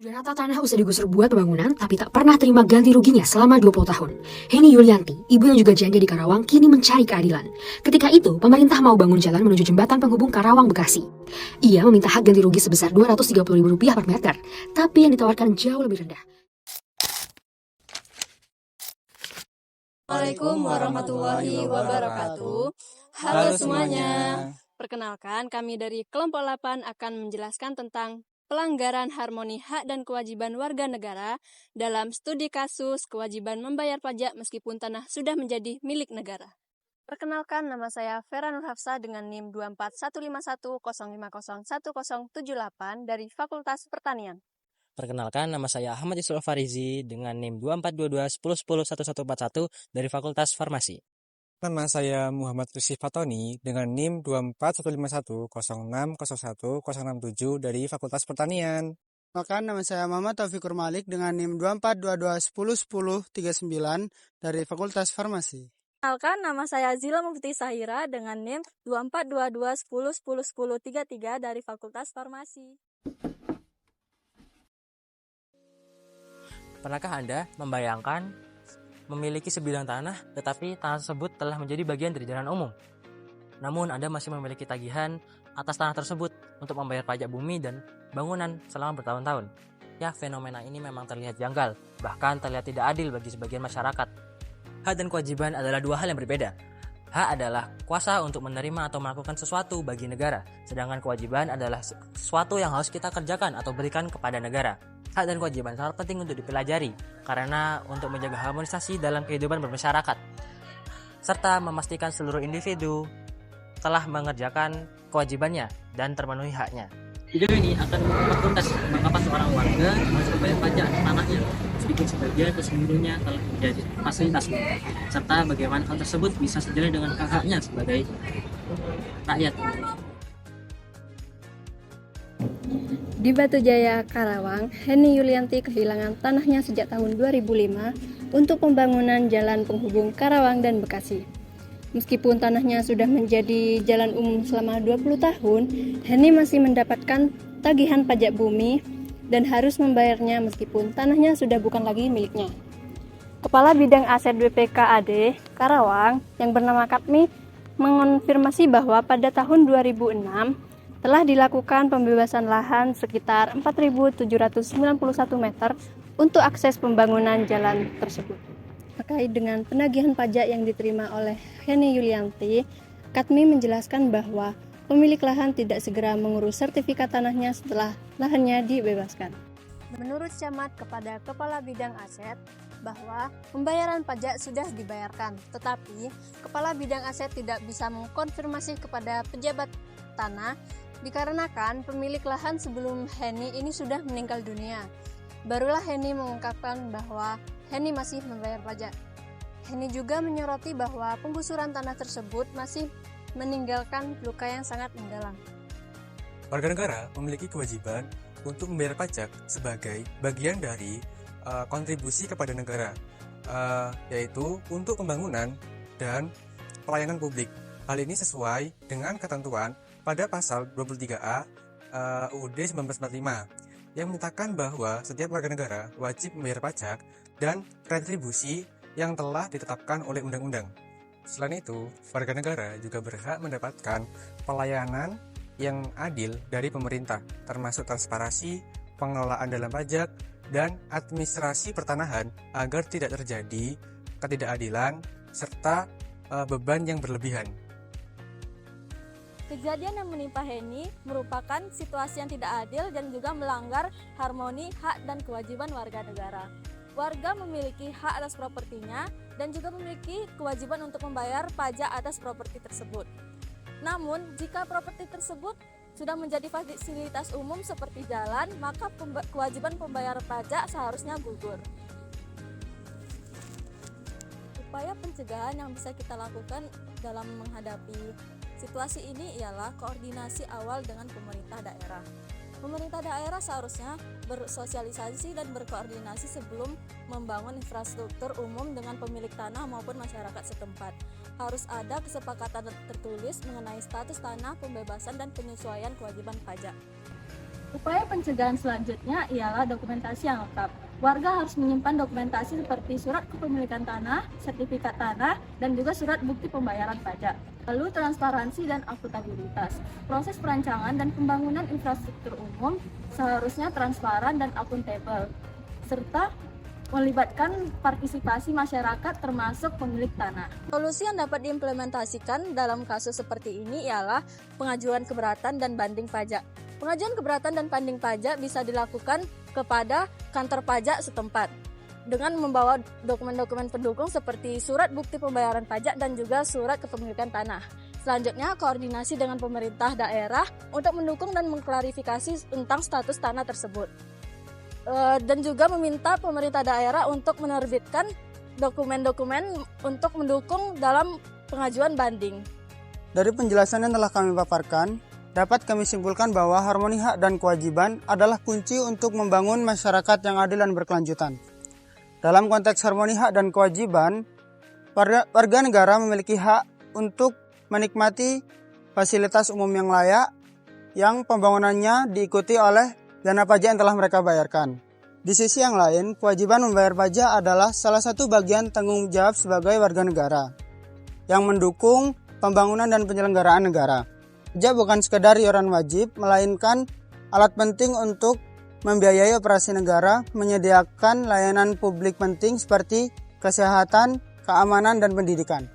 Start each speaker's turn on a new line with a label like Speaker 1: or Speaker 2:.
Speaker 1: Sudah rata tanah usai digusur buat pembangunan, tapi tak pernah terima ganti ruginya selama 20 tahun. Heni Yulianti, ibu yang juga janda di Karawang, kini mencari keadilan. Ketika itu, pemerintah mau bangun jalan menuju jembatan penghubung Karawang Bekasi. Ia meminta hak ganti rugi sebesar Rp230.000 per meter, tapi yang ditawarkan jauh lebih rendah.
Speaker 2: Assalamualaikum warahmatullahi wabarakatuh. Halo semuanya. Perkenalkan, kami dari kelompok 8 akan menjelaskan tentang pelanggaran harmoni hak dan kewajiban warga negara dalam studi kasus kewajiban membayar pajak meskipun tanah sudah menjadi milik negara. Perkenalkan, nama saya Vera Nur Hafsa dengan NIM 24151050178 dari Fakultas Pertanian.
Speaker 3: Perkenalkan, nama saya Ahmad Yusuf Farizi dengan NIM 2422101141 dari Fakultas Farmasi.
Speaker 4: Nama saya Muhammad Rizky Fatoni dengan NIM 24151060167 dari Fakultas Pertanian.
Speaker 5: Maka nama saya Muhammad Taufikur Malik dengan NIM 2422101039 dari Fakultas Farmasi.
Speaker 6: Perkenalkan, nama saya Zila Mufti Sahira dengan NIM 242210101033 dari Fakultas Farmasi.
Speaker 3: Pernahkah Anda membayangkan memiliki sebidang tanah, tetapi tanah tersebut telah menjadi bagian dari jalan umum? Namun Anda masih memiliki tagihan atas tanah tersebut untuk membayar pajak bumi dan bangunan selama bertahun-tahun. Ya, fenomena ini memang terlihat janggal, bahkan terlihat tidak adil bagi sebagian masyarakat. Hak dan kewajiban adalah dua hal yang berbeda. Hak adalah kuasa untuk menerima atau melakukan sesuatu bagi negara, sedangkan kewajiban adalah sesuatu yang harus kita kerjakan atau berikan kepada negara. Hak dan kewajiban sangat penting untuk dipelajari karena untuk menjaga harmonisasi dalam kehidupan bermasyarakat serta memastikan seluruh individu telah mengerjakan kewajibannya dan terpenuhi haknya.
Speaker 7: Video ini akan mempertuntas mengapa seorang warga harus membayar pajak atas tanahnya meskipun sebagian atau seluruhnya telah menjadi fasilitas umum, serta bagaimana hal tersebut bisa sejalan dengan hak-haknya sebagai rakyat.
Speaker 6: Di Batu Jaya, Karawang, Heni Yulianti kehilangan tanahnya sejak tahun 2005 untuk pembangunan jalan penghubung Karawang dan Bekasi. Meskipun tanahnya sudah menjadi jalan umum selama 20 tahun, Heni masih mendapatkan tagihan pajak bumi dan harus membayarnya meskipun tanahnya sudah bukan lagi miliknya. Kepala Bidang Aset BPKAD Karawang yang bernama Katmi mengonfirmasi bahwa pada tahun 2006 telah dilakukan pembebasan lahan sekitar 4.791 meter untuk akses pembangunan jalan tersebut. Terkait dengan penagihan pajak yang diterima oleh Heni Yulianti, Katmi menjelaskan bahwa pemilik lahan tidak segera mengurus sertifikat tanahnya setelah lahannya dibebaskan. Menurut camat kepada Kepala Bidang Aset, bahwa pembayaran pajak sudah dibayarkan, tetapi Kepala Bidang Aset tidak bisa mengkonfirmasi kepada pejabat tanah dikarenakan pemilik lahan sebelum Heni ini sudah meninggal dunia. Barulah Heni mengungkapkan bahwa Heni masih membayar pajak. Heni juga menyoroti bahwa penggusuran tanah tersebut masih meninggalkan luka yang sangat mendalam.
Speaker 4: Warga negara memiliki kewajiban untuk membayar pajak sebagai bagian dari kontribusi kepada negara, yaitu untuk pembangunan dan pelayanan publik. Hal ini sesuai dengan ketentuan pada pasal 23A UUD 1945 yang menyatakan bahwa setiap warga negara wajib membayar pajak dan retribusi yang telah ditetapkan oleh undang-undang. Selain itu, warga negara juga berhak mendapatkan pelayanan yang adil dari pemerintah, termasuk transparansi, pengelolaan dalam pajak, dan administrasi pertanahan agar tidak terjadi ketidakadilan serta beban yang berlebihan.
Speaker 6: Kejadian yang menimpa Heni merupakan situasi yang tidak adil dan juga melanggar harmoni hak dan kewajiban warga negara. Warga memiliki hak atas propertinya dan juga memiliki kewajiban untuk membayar pajak atas properti tersebut. Namun, jika properti tersebut sudah menjadi fasilitas umum seperti jalan, maka kewajiban pembayaran pajak seharusnya gugur. Upaya pencegahan yang bisa kita lakukan dalam menghadapi situasi ini ialah koordinasi awal dengan pemerintah daerah. Pemerintah daerah seharusnya bersosialisasi dan berkoordinasi sebelum membangun infrastruktur umum dengan pemilik tanah maupun masyarakat setempat. Harus ada kesepakatan tertulis mengenai status tanah, pembebasan dan penyesuaian kewajiban pajak.
Speaker 8: Upaya pencegahan selanjutnya ialah dokumentasi yang lengkap. Warga harus menyimpan dokumentasi seperti surat kepemilikan tanah, sertifikat tanah, dan juga surat bukti pembayaran pajak. Lalu transparansi dan akuntabilitas. Proses perancangan dan pembangunan infrastruktur umum seharusnya transparan dan akuntabel, serta melibatkan partisipasi masyarakat termasuk pemilik tanah.
Speaker 2: Solusi yang dapat diimplementasikan dalam kasus seperti ini ialah pengajuan keberatan dan banding pajak. Pengajuan keberatan dan banding pajak bisa dilakukan kepada kantor pajak setempat dengan membawa dokumen-dokumen pendukung seperti surat bukti pembayaran pajak dan juga surat kepemilikan tanah. Selanjutnya, koordinasi dengan pemerintah daerah untuk mendukung dan mengklarifikasi tentang status tanah tersebut. Dan juga meminta pemerintah daerah untuk menerbitkan dokumen-dokumen untuk mendukung dalam pengajuan banding.
Speaker 5: Dari penjelasan yang telah kami paparkan, dapat kami simpulkan bahwa harmoni hak dan kewajiban adalah kunci untuk membangun masyarakat yang adil dan berkelanjutan. Dalam konteks harmoni hak dan kewajiban, warga negara memiliki hak untuk menikmati fasilitas umum yang layak, yang pembangunannya diikuti oleh dana pajak yang telah mereka bayarkan. Di sisi yang lain, kewajiban membayar pajak adalah salah satu bagian tanggung jawab sebagai warga negara yang mendukung pembangunan dan penyelenggaraan negara. Pajak bukan sekedar iuran wajib, melainkan alat penting untuk membiayai operasi negara, menyediakan layanan publik penting seperti kesehatan, keamanan, dan pendidikan.